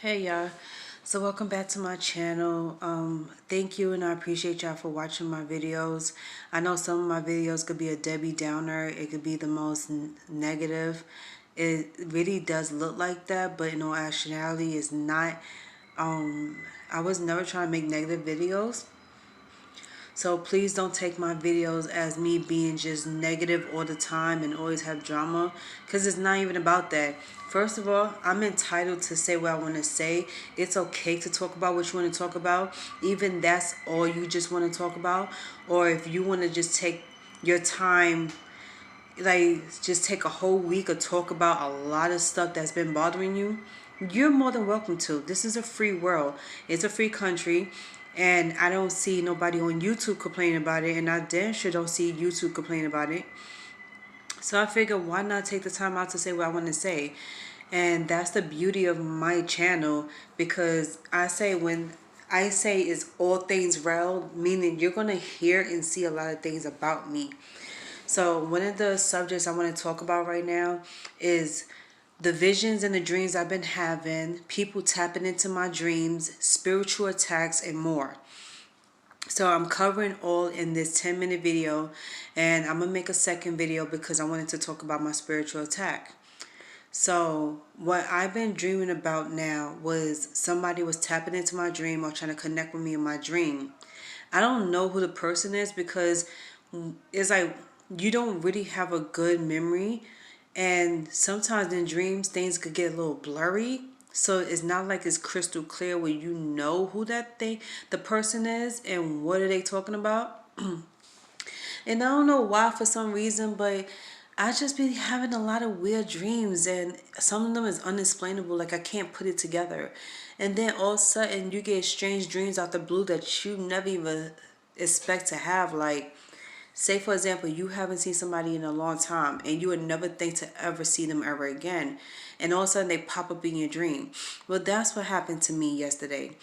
Hey y'all, so welcome back to my channel. Thank you, and I appreciate y'all for watching my videos. I know some of my videos could be a Debbie Downer, it could be the most negative. It really does look like that, but in all actuality it's not. I was never trying to make negative videos. So please don't take my videos as me being just negative all the time and always have drama, because it's not even about that. First of all, I'm entitled to say what I want to say. It's okay to talk about what you want to talk about, even that's all you just want to talk about. Or if you want to just take your time, like just take a whole week or talk about a lot of stuff that's been bothering you, you're more than welcome to. This is a free world. It's a free country. And I don't see nobody on YouTube complaining about it. And I damn sure don't see YouTube complaining about it. So I figured, why not take the time out to say what I want to say? And that's the beauty of my channel, because when I say it's all things real, meaning you're going to hear and see a lot of things about me. So one of the subjects I want to talk about right now is the visions and the dreams I've been having, people tapping into my dreams, spiritual attacks, and more. So I'm covering all in this 10-minute video, and I'm going to make a second video because I wanted to talk about my spiritual attack. So what I've been dreaming about now was somebody was tapping into my dream or trying to connect with me in my dream. I don't know who the person is, because it's like you don't really have a good memory, and sometimes in dreams things could get a little blurry, so it's not like it's crystal clear where you know who the person is and what are they talking about. And I don't know why, for some reason, but I just be having a lot of weird dreams, and some of them is unexplainable, like I can't put it together. And then all of a sudden you get strange dreams out the blue that you never even expect to have. Like, say for example, you haven't seen somebody in a long time and you would never think to ever see them ever again. And all of a sudden they pop up in your dream. Well, that's what happened to me yesterday.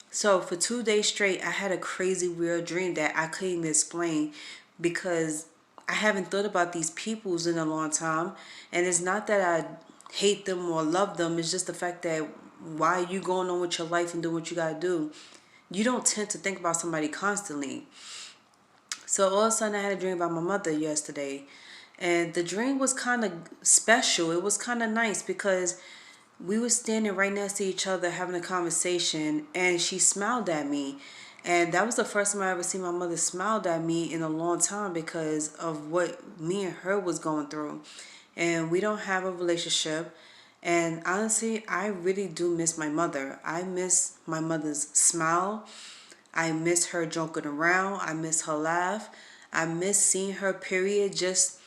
So for 2 days straight, I had a crazy weird dream that I couldn't even explain, because I haven't thought about these peoples in a long time. And it's not that I hate them or love them. It's just the fact that why are you going on with your life and doing what you got to do? You don't tend to think about somebody constantly. So all of a sudden I had a dream about my mother yesterday. And the dream was kind of special. It was kind of nice because we were standing right next to each other having a conversation, and she smiled at me. And that was the first time I ever seen my mother smiled at me in a long time, because of what me and her was going through. And we don't have a relationship. And honestly, I really do miss my mother. I miss my mother's smile. I miss her joking around. I miss her laugh. I miss seeing her, period. Just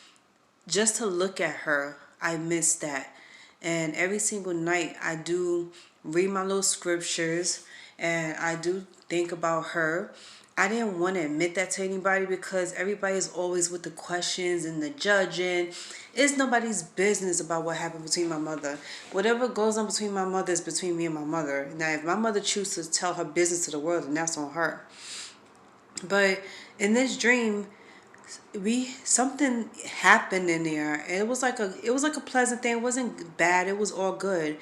to look at her, I miss that. And every single night I do read my little scriptures, and I do think about her. I didn't want to admit that to anybody, because everybody's always with the questions and the judging. It's nobody's business about what happened between my mother. Whatever goes on between my mother is between me and my mother. Now, if my mother chooses to tell her business to the world, then that's on her. But in this dream, we something happened in there, and it was like a pleasant thing. It wasn't bad, it was all good.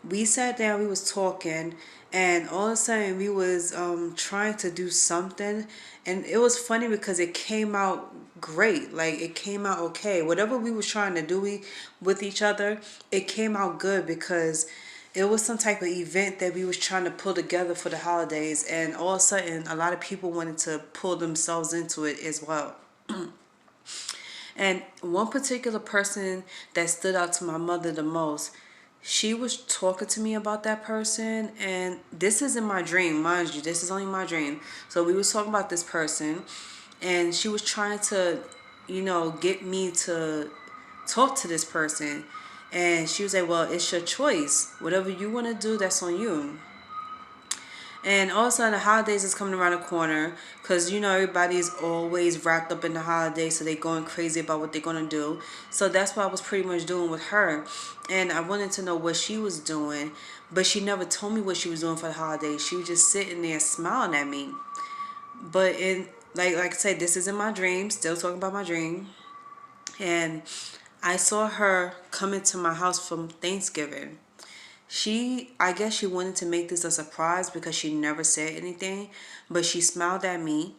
We sat down, we was talking, and all of a sudden we was trying to do something, and it was funny because it came out great. Like, it came out okay. Whatever we was trying to do with each other, it came out good, because it was some type of event that we was trying to pull together for the holidays, and all of a sudden a lot of people wanted to pull themselves into it as well. And one particular person that stood out to my mother the most, she was talking to me about that person. And this is in my dream, mind you, this is only my dream. So we was talking about this person, and she was trying to, get me to talk to this person. And she was like, well, it's your choice. Whatever you want to do, that's on you. And also, the holidays is coming around the corner, because everybody's always wrapped up in the holidays, so they're going crazy about what they're going to do. So that's what I was pretty much doing with her. And I wanted to know what she was doing, but she never told me what she was doing for the holidays. She was just sitting there smiling at me. But like I said, this is in my dream, still talking about my dream. And I saw her come into my house from Thanksgiving. I guess she wanted to make this a surprise because she never said anything, but she smiled at me.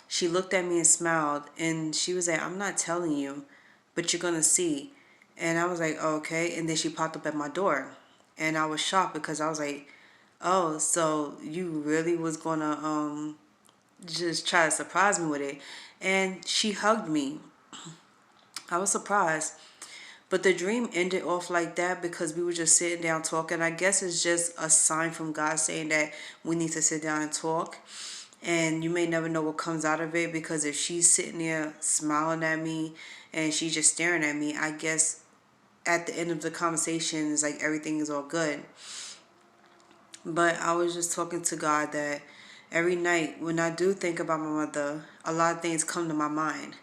She looked at me and smiled, and she was like, I'm not telling you, but you're gonna see. And I was like, oh, okay. And then she popped up at my door, and I was shocked because I was like, oh, so you really was gonna just try to surprise me with it. And she hugged me. I was surprised. But the dream ended off like that because we were just sitting down talking. I guess it's just a sign from God saying that we need to sit down and talk. And you may never know what comes out of it, because if she's sitting there smiling at me and she's just staring at me, I guess at the end of the conversation it's like everything is all good. But I was just talking to God that every night when I do think about my mother, a lot of things come to my mind.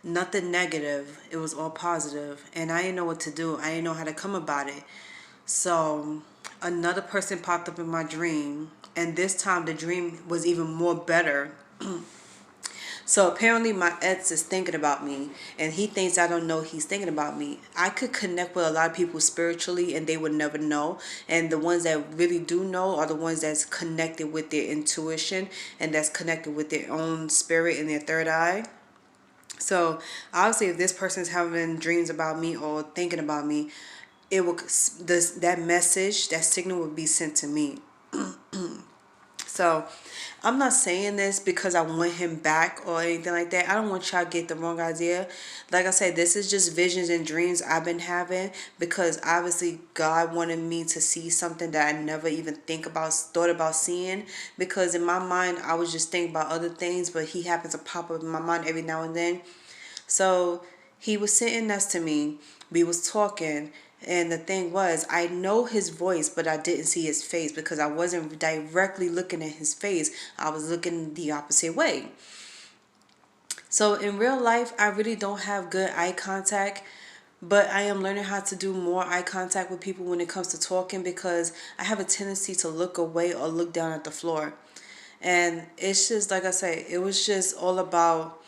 Nothing negative. It was all positive. And I didn't know what to do. I didn't know how to come about it. So another person popped up in my dream. And this time the dream was even more better. So apparently my ex is thinking about me, and he thinks I don't know he's thinking about me. I could connect with a lot of people spiritually and they would never know. And the ones that really do know are the ones that's connected with their intuition and that's connected with their own spirit and their third eye. So obviously if this person's having dreams about me or thinking about me, it will that message, that signal will be sent to me. So I'm not saying this because I want him back or anything like that. I don't want y'all to get the wrong idea. Like I said, this is just visions and dreams I've been having because obviously God wanted me to see something that I never even thought about seeing. Because in my mind, I was just thinking about other things, but he happens to pop up in my mind every now and then. So he was sitting next to me. We was talking. And the thing was, I know his voice, but I didn't see his face because I wasn't directly looking at his face. I was looking the opposite way. So in real life, I really don't have good eye contact, but I am learning how to do more eye contact with people when it comes to talking because I have a tendency to look away or look down at the floor. And it's just, like I say, it was just all about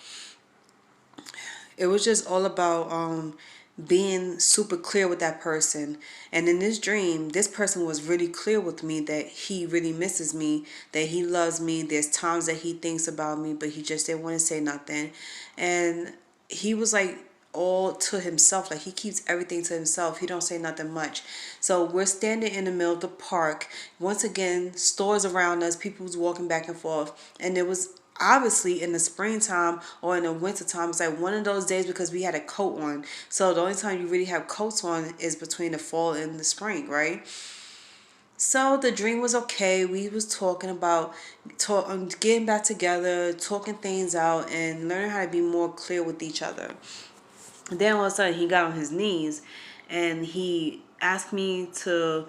being super clear with that person. And in this dream, this person was really clear with me that he really misses me, that he loves me. There's times that he thinks about me, but he just didn't want to say nothing. And he was like all to himself, like he keeps everything to himself. He don't say nothing much. So we're standing in the middle of the park. Once again, stores around us, people's walking back and forth, and it was obviously in the springtime or in the wintertime. It's like one of those days because we had a coat on. So the only time you really have coats on is between the fall and the spring, right? So the dream was okay. We was talking about getting back together, talking things out, and learning how to be more clear with each other. And then all of a sudden he got on his knees and he asked me to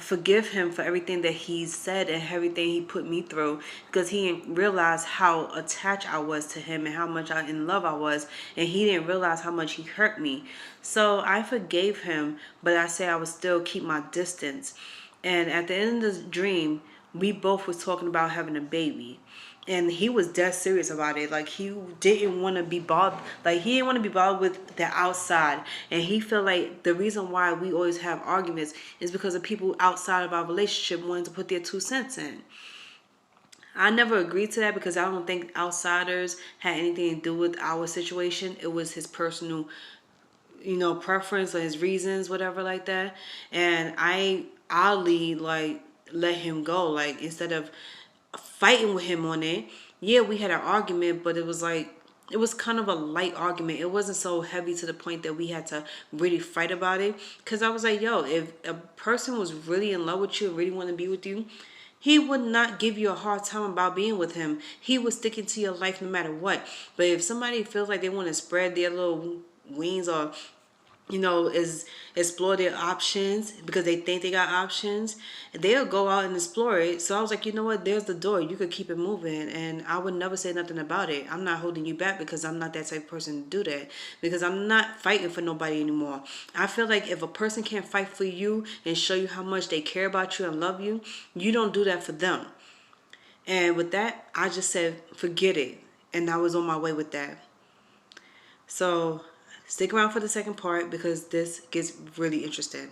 forgive him for everything that he said and everything he put me through, because he didn't realize how attached I was to him and how much in love I was, and he didn't realize how much he hurt me. So I forgave him, but I said I would still keep my distance. And at the end of the dream, we both was talking about having a baby. And he was dead serious about it. Like he didn't want to be bothered. Like he didn't want to be bothered with the outside. And he felt like the reason why we always have arguments is because of people outside of our relationship wanting to put their 2 cents in. I never agreed to that because I don't think outsiders had anything to do with our situation. It was his personal, preference or his reasons, whatever like that. And I oddly like let him go. Like instead of fighting with him on it. Yeah, we had an argument, but it was like it was kind of a light argument. It wasn't so heavy to the point that we had to really fight about it. Cause I was like, yo, if a person was really in love with you, really want to be with you, he would not give you a hard time about being with him. He was sticking to your life no matter what. But if somebody feels like they want to spread their little wings or is explore their options because they think they got options, they'll go out and explore it. So I was like, you know what, there's the door, you could keep it moving, and I would never say nothing about it. I'm not holding you back because I'm not that type of person to do that, because I'm not fighting for nobody anymore. I feel like if a person can't fight for you and show you how much they care about you and love you, you don't do that for them. And with that, I just said forget it, and I was on my way with that. So stick around for the second part because this gets really interesting.